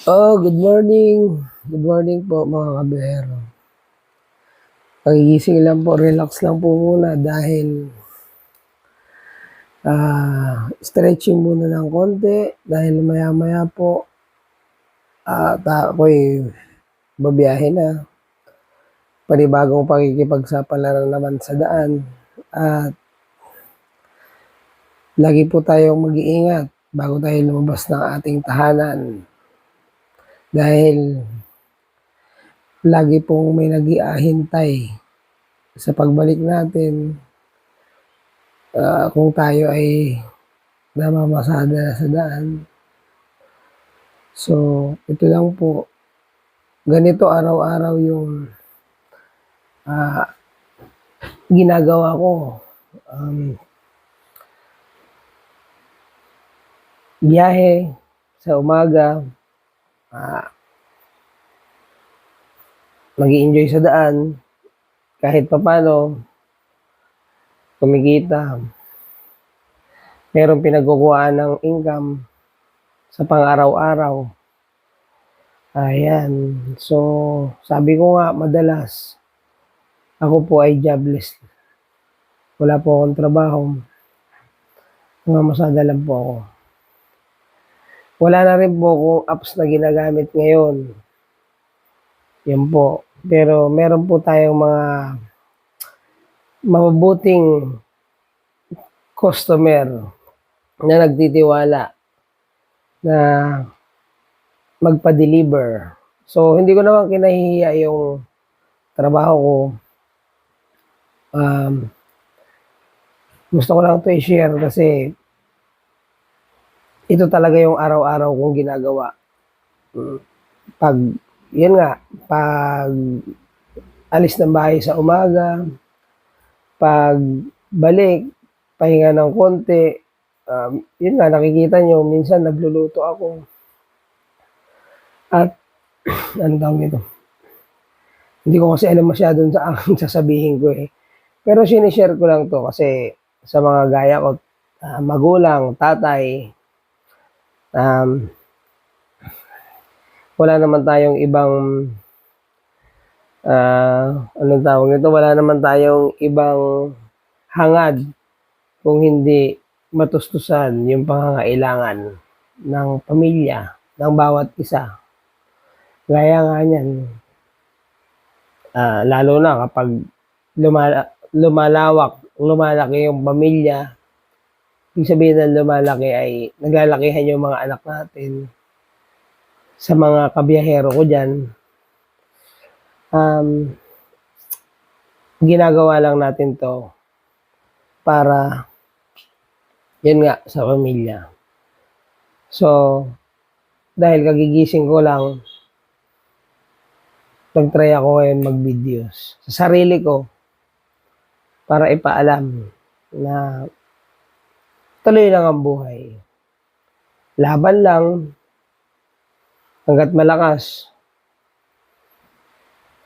Good morning. Good morning po mga kabiyahero. Pagigising lang po, relax lang po muna dahil stretching muna ng konti dahil maya-maya po ako'y babiyahe na. Panibagong pakikipagsapalaran naman sa daan at lagi po tayong mag-iingat bago tayo lumabas ng ating tahanan dahil lagi pong may nag-iahintay sa pagbalik natin kung tayo ay namamasada na sa daan. So, ito lang po. Ganito araw-araw yung ginagawa ko. Biyahe sa umaga, mag-i-enjoy sa daan, kahit papano, kumikita. Merong pinagkukuhaan ng income sa pang-araw-araw. Ayan. So, sabi ko nga, madalas, ako po ay jobless. Wala po akong trabaho. Namamasada lang po ako. Wala na rin po akong apps na ginagamit ngayon. Yan po. Pero meron po tayong mga mabubuting customer na nagtitiwala na magpa-deliver. So, hindi ko naman kinahihiya yung trabaho ko. Gusto ko lang ito i-share kasi ito talaga yung araw-araw kong ginagawa. Pag alis ng bahay sa umaga, pag balik, pahinga ng konti, nakikita nyo, minsan nagluluto ako. At, ano tawag nito? Hindi ko kasi alam masyadong sa aking sasabihin ko eh. Pero sinishare ko lang to kasi sa mga gaya ko, magulang, tatay, wala naman tayong ibang anong tawag nito? Wala naman tayong ibang hangad kung hindi matustusan yung pangangailangan ng pamilya, ng bawat isa. Gaya nga niyan, lalo na kapag lumalaki yung pamilya, ibig sabihin na lumalaki ay naglalakihan yung mga anak natin. Sa mga kabiyahero ko dyan, ginagawa lang natin to para yun nga sa pamilya. So, dahil kagigising ko lang, nag-try ako ngayon mag-videos sa sarili ko para ipaalam na tuloy lang ang buhay. Laban lang hanggat malakas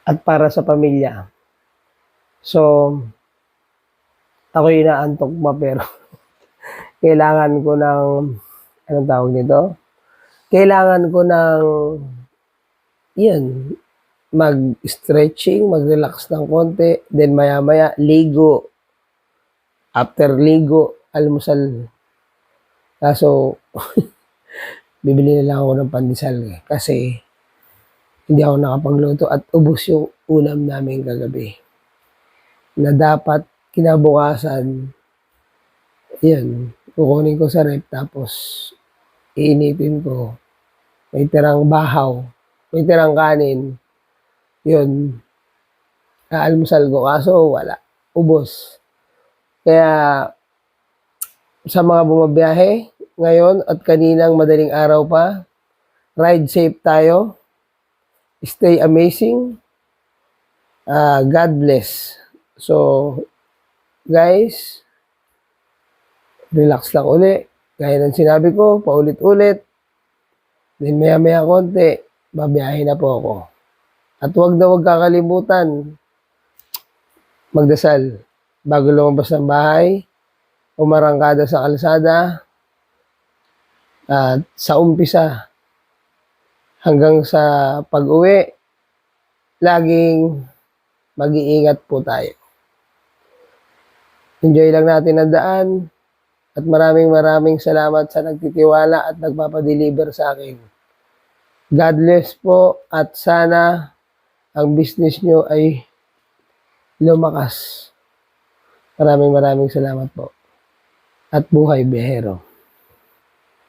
at para sa pamilya. So, ako inaantok pa pero kailangan ko ng, anong tawag nito? Kailangan ko ng, mag-stretching, mag-relax ng konti, then maya-maya, ligo. After ligo, almusal. Kaso, bibili na lang ako ng pandesal kasi hindi ako nakapagluto at ubos yung ulam namin kagabi. Na dapat kinabukasan, kukunin ko sa rep tapos iinipin ko. May tirang bahaw, may tirang kanin, aalmusal ko. Kaso wala, ubos. Kaya sa mga bumabiyahe ngayon at kaninang madaling araw pa, ride safe tayo. Stay amazing. God bless. So, guys, relax lang uli. Gaya ng sinabi ko, paulit-ulit. Then maya-maya konti, babiyahe na po ako. At huwag kakalimutan magdasal bago lumabas ng bahay, umarangkada sa kalsada, at sa umpisa, hanggang sa pag-uwi, laging mag-iingat po tayo. Enjoy lang natin ang daan at maraming salamat sa nagtitiwala at nagpapadeliver sa akin. God bless po at sana ang business nyo ay lumakas. Maraming salamat po. At buhay biyahero.